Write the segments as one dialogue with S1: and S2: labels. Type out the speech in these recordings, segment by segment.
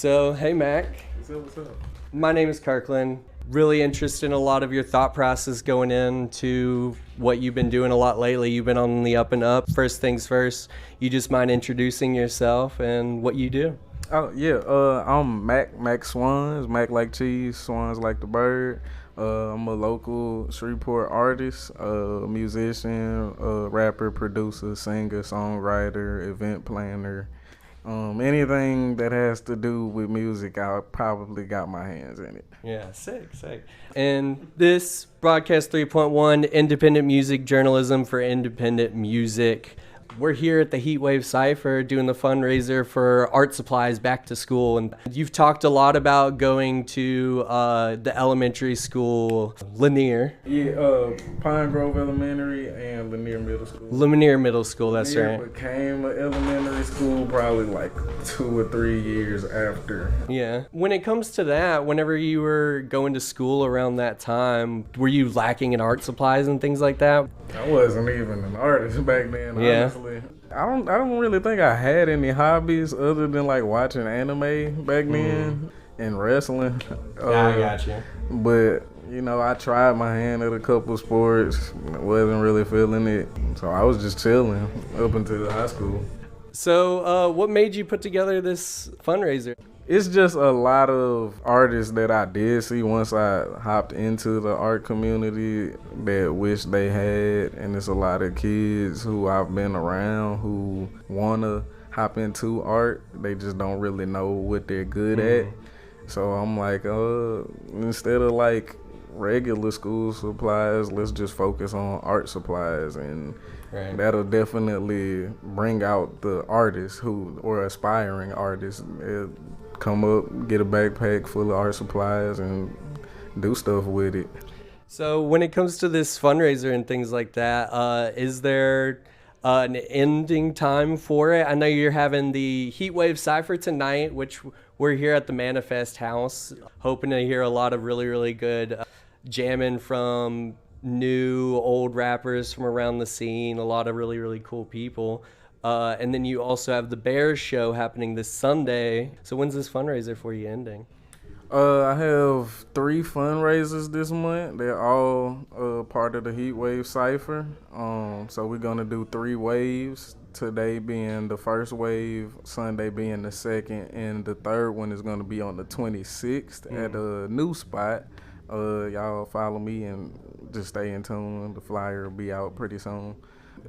S1: So, hey Mac.
S2: What's up?
S1: My name is Kirkland. Really interested in a lot of your thought process going into what you've been doing a lot lately. You've been on the up and up. First things first, you just mind introducing yourself and what you do?
S2: Oh yeah, I'm Mack Swans, Mack like cheese, Swans like the bird. I'm a local Shreveport artist, musician, rapper, producer, singer, songwriter, event planner. Anything that has to do with music, I probably got my hands in it.
S1: Yeah, sick. And this Broadcast 3.1, independent music journalism for independent music. We're here at the Heatwave Cypher doing the fundraiser for art supplies back to school. And you've talked a lot about going to the elementary school, Lanier.
S2: Yeah, Pine Grove Elementary and Lanier Middle School.
S1: Lanier Middle School, that's
S2: Lanier
S1: right.
S2: became an elementary school probably like 2 or 3 years after.
S1: Yeah. When it comes to that, whenever you were going to school around that time, were you lacking in art supplies and things like that?
S2: I wasn't even an artist back then,
S1: Yeah.
S2: honestly. I don't really think I had any hobbies other than like watching anime back then and wrestling.
S1: I got you.
S2: But I tried my hand at a couple sports, wasn't really feeling it, so I was just chilling up until high school.
S1: So, what made you put together this fundraiser?
S2: It's just a lot of artists that I did see once I hopped into the art community that wish they had, and it's a lot of kids who I've been around who want to hop into art. They just don't really know what they're good at. So I'm like, instead of like regular school supplies, let's just focus on art supplies, and that'll definitely bring out the artists or aspiring artists. Come up, get a backpack full of art supplies, and do stuff with it.
S1: So when it comes to this fundraiser and things like that, is there an ending time for it? I know you're having the Heatwave Cypher tonight, which we're here at the Manifest House, hoping to hear a lot of really, really good jamming from new, old rappers from around the scene, a lot of really, really cool people. And then you also have the Bears show happening this Sunday. So when's this fundraiser for you ending?
S2: I have 3 fundraisers this month. They're all part of the Heatwave Cypher. So we're going to do 3 waves. Today being the first wave, Sunday being the second, and the third one is going to be on the 26th at a new spot. Y'all follow me and just stay in tune. The flyer will be out pretty soon.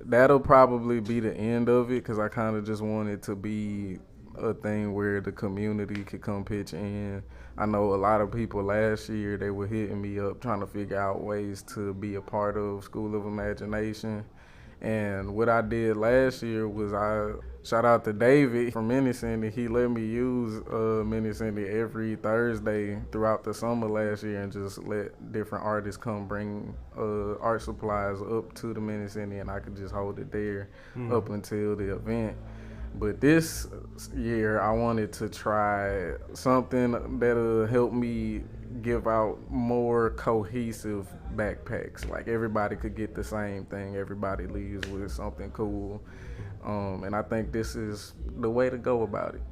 S2: That'll probably be the end of it, because I kind of just want it to be a thing where the community could come pitch in. I know a lot of people last year, they were hitting me up trying to figure out ways to be a part of School of Imagination. And what I did last year was I shout out to David from Mini-Cindy. He let me use Mini-Cindy every Thursday throughout the summer last year, and just let different artists come bring art supplies up to the Mini-Cindy, and I could just hold it there up until the event. But this year, I wanted to try something that'll help me give out more cohesive backpacks. Like everybody could get the same thing. Everybody leaves with something cool. And I think this is the way to go about it.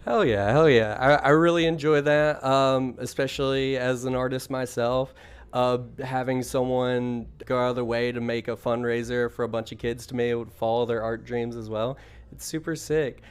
S1: Hell yeah. I really enjoy that, especially as an artist myself. Having someone go out of their way to make a fundraiser for a bunch of kids to be able to follow their art dreams as well. It's super sick.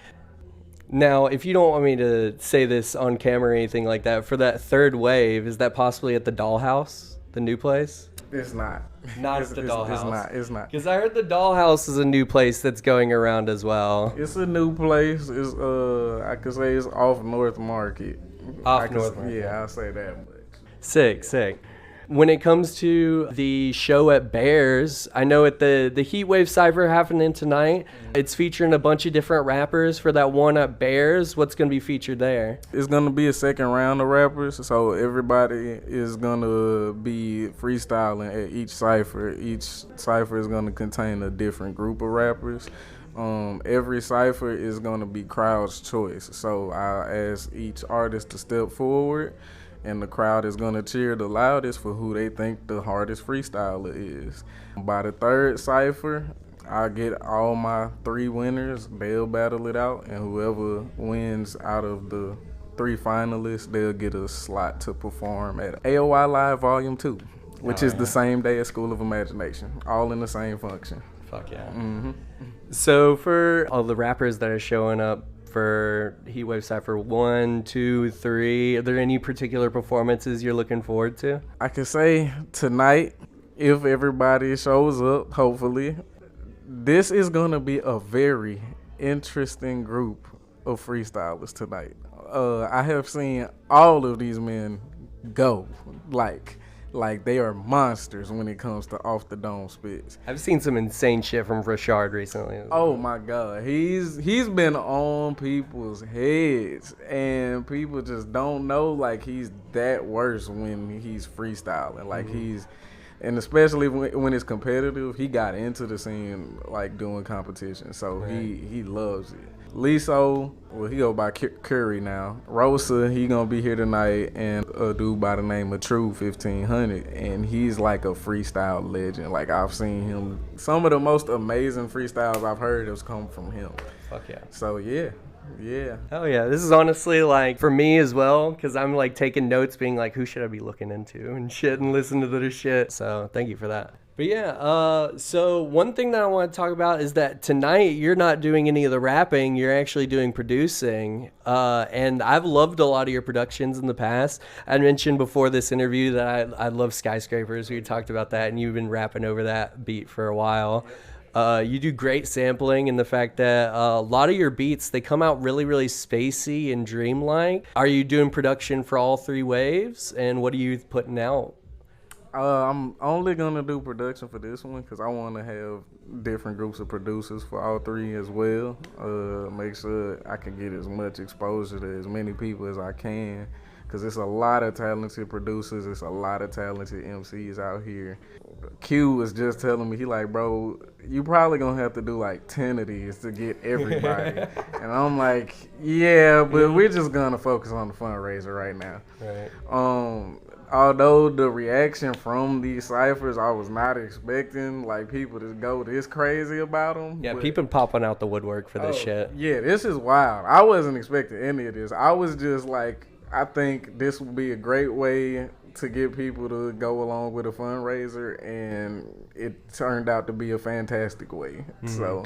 S1: Now, if you don't want me to say this on camera or anything like that, for that third wave, is that possibly at the Dollhouse, the new place?
S2: It's not.
S1: Not at the Dollhouse.
S2: It's not.
S1: Because I heard the Dollhouse is a new place that's going around as well.
S2: It's a new place. It's I could say it's off North Market.
S1: North Market.
S2: Yeah, I'll say that much.
S1: Sick. When it comes to the show at Bears, I know at the Heatwave Cypher happening tonight, it's featuring a bunch of different rappers. For that one at Bears, what's going to be featured there?
S2: It's going to be a second round of rappers, so everybody is going to be freestyling at each cypher. Each cypher is going to contain a different group of rappers. Every cypher is going to be crowd's choice, so I ask each artist to step forward, and the crowd is going to cheer the loudest for who they think the hardest freestyler is. By the third cypher, I get all my 3 winners, they'll battle it out, and whoever wins out of the 3 finalists, they'll get a slot to perform at AOI Live Volume 2, which is the same day as School of Imagination, all in the same function.
S1: Fuck yeah.
S2: Mm-hmm.
S1: So for all the rappers that are showing up for Heatwave Cypher 1, 2, 3, are there any particular performances you're looking forward to?
S2: I can say tonight, if everybody shows up, hopefully, this is going to be a very interesting group of freestylers tonight. I have seen all of these men go like they are monsters when it comes to off the dome spits.
S1: I've seen some insane shit from Rashard recently.
S2: Oh my God, he's been on people's heads, and people just don't know like he's that worse when he's freestyling. Like and especially when it's competitive, he got into the scene like doing competition, so he loves it. Liso, well, he go by Curry now. Rosa, he gonna be here tonight, and a dude by the name of True 1500, and he's like a freestyle legend. Like I've seen him, some of the most amazing freestyles I've heard has come from him.
S1: Fuck yeah.
S2: So yeah.
S1: Hell yeah. This is honestly like for me as well, because I'm like taking notes, being like, who should I be looking into and shit, and listen to their shit. So thank you for that. But yeah, so one thing that I want to talk about is that tonight you're not doing any of the rapping, you're actually doing producing. And I've loved a lot of your productions in the past. I mentioned before this interview that I love Skyscrapers. We talked about that, and you've been rapping over that beat for a while. You do great sampling, and the fact that a lot of your beats, they come out really, really spacey and dreamlike. Are you doing production for all 3 waves, and what are you putting out?
S2: I'm only gonna do production for this one because I want to have different groups of producers for all 3 as well. Make sure I can get as much exposure to as many people as I can, because it's a lot of talented producers. It's a lot of talented MCs out here. Q was just telling me, he like, bro, you probably gonna have to do like 10 of these to get everybody. And I'm like, yeah, but we're just gonna focus on the fundraiser right now.
S1: Right.
S2: Although the reaction from these ciphers, I was not expecting like people to go this crazy about them.
S1: Yeah, people popping out the woodwork for this shit.
S2: Yeah, this is wild. I wasn't expecting any of this. I was just like, I think this would be a great way to get people to go along with a fundraiser, and it turned out to be a fantastic way. So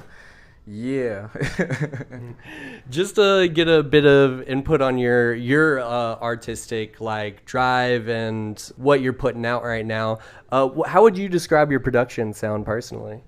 S2: yeah.
S1: Just to get a bit of input on your artistic like drive and what you're putting out right now, how would you describe your production sound personally?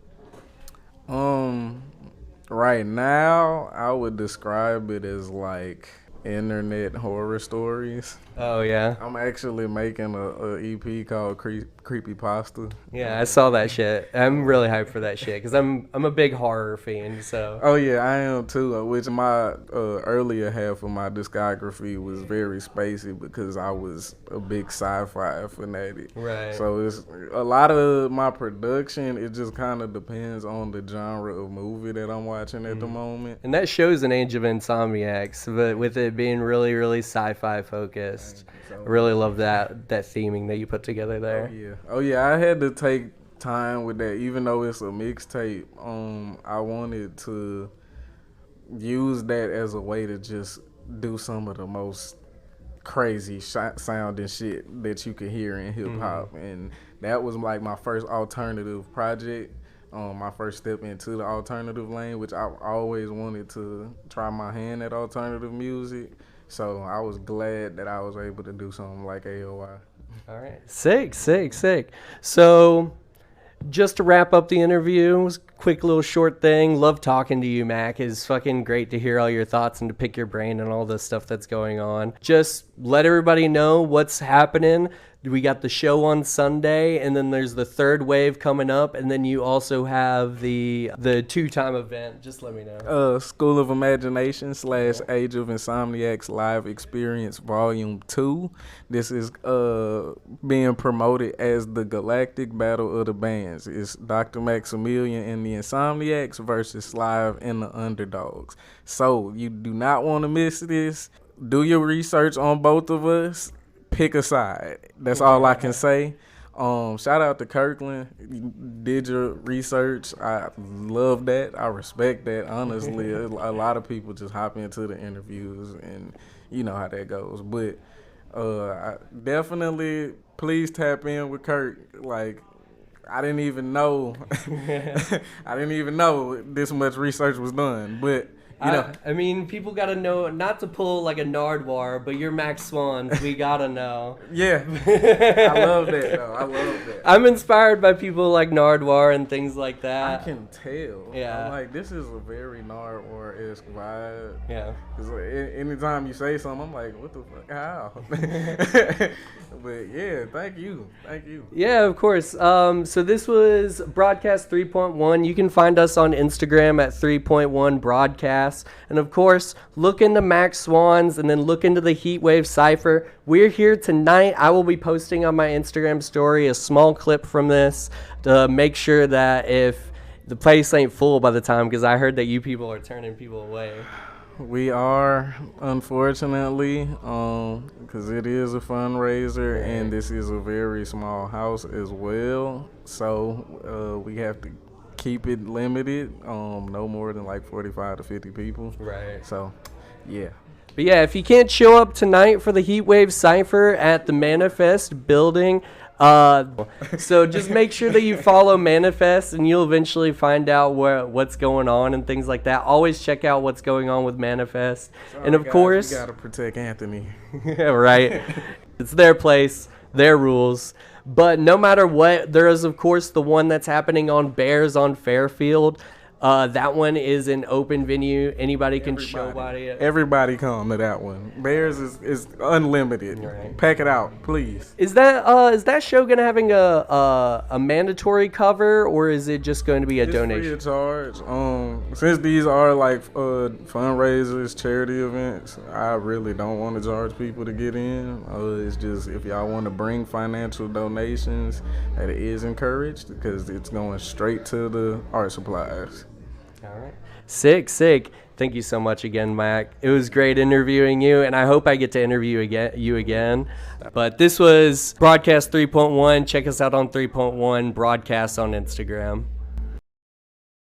S2: Right now I would describe it as like internet horror stories.
S1: Oh yeah.
S2: I'm actually making a EP called Creepypasta.
S1: Yeah, I saw that shit. I'm really hyped for that shit because I'm a big horror fan. So.
S2: Oh yeah, I am too. Which my earlier half of my discography was very spacey because I was a big sci-fi fanatic.
S1: Right.
S2: So it's a lot of my production. It just kind of depends on the genre of movie that I'm watching at the moment.
S1: And that shows an age of Insomniacs, but with it being really, really sci-fi focused. I really love that theming that you put together there.
S2: Oh yeah, I had to take time with that, even though it's a mixtape. I wanted to use that as a way to just do some of the most crazy sounding shit that you could hear in hip hop, and that was like my first alternative project. My first step into the alternative lane, which I always wanted to try my hand at alternative music. So I was glad that I was able to do something like AOI.
S1: All right. Sick. So just to wrap up the interview, it was a quick little short thing. Love talking to you, Mack. It's fucking great to hear all your thoughts and to pick your brain and all the stuff that's going on. Just let everybody know what's happening. We got the show on Sunday, and then there's the 3rd wave coming up, and then you also have the 2-time event. Just let me know.
S2: School of Imagination / Age of Insomniacs Live Experience Volume 2. This is being promoted as the Galactic Battle of the Bands. It's Dr. Maximilian and the Insomniacs versus Live and the Underdogs. So you do not want to miss this. Do your research on both of us. Pick a side. That's all I can say. Shout out to Kirkland. You did your research. I love that. I respect that. Honestly, a lot of people just hop into the interviews and, you know how that goes. But definitely please tap in with Kurt. Like, I didn't even know this much research was done. But you know,
S1: I mean, people gotta know not to pull like a Nardwar, but you're Mack Swans. We gotta know.
S2: Yeah, I love that though. I love that.
S1: I'm inspired by people like Nardwar and things like that.
S2: I can tell.
S1: Yeah.
S2: I'm like, this is a very Nardwar-esque vibe.
S1: Yeah.
S2: Cause anytime you say something, I'm like, what the fuck? How? But yeah, thank you.
S1: Yeah, of course. So this was Broadcast 3.1. You can find us on Instagram at 3.1 Broadcast. And of course, look into Mack Swans and then look into the Heatwave Cypher. We're here tonight. I will be posting on my Instagram story a small clip from this to make sure that if the place ain't full by the time, because I heard that you people are turning people away.
S2: We are, unfortunately, because it is a fundraiser and this is a very small house as well. So we have to keep it limited, no more than like 45 to 50 people.
S1: Right.
S2: So, yeah.
S1: But yeah, if you can't show up tonight for the Heatwave Cypher at the Manifest building, so just make sure that you follow Manifest and you'll eventually find out what's going on and things like that. Always check out what's going on with Manifest.
S2: Sorry,
S1: and of
S2: guys,
S1: course,
S2: we gotta protect Anthony.
S1: yeah, right. It's their place, their rules. But no matter what, there is of course the one that's happening on Bears on Fairfield. That one is an open venue. Anybody can show body.
S2: Everybody come to that one. Bears is unlimited.
S1: Right.
S2: Pack it out, please.
S1: Is that show gonna having a mandatory cover, or is it just going to be a donation?
S2: Free of charge. Since these are like fundraisers, charity events, I really don't want to charge people to get in. It's just if y'all want to bring financial donations, that is encouraged because it's going straight to the art supplies.
S1: All right. Sick. Thank you so much again, Mack. It was great interviewing you, and I hope I get to interview you again. But this was Broadcast 3.1. Check us out on 3.1 Broadcast on Instagram.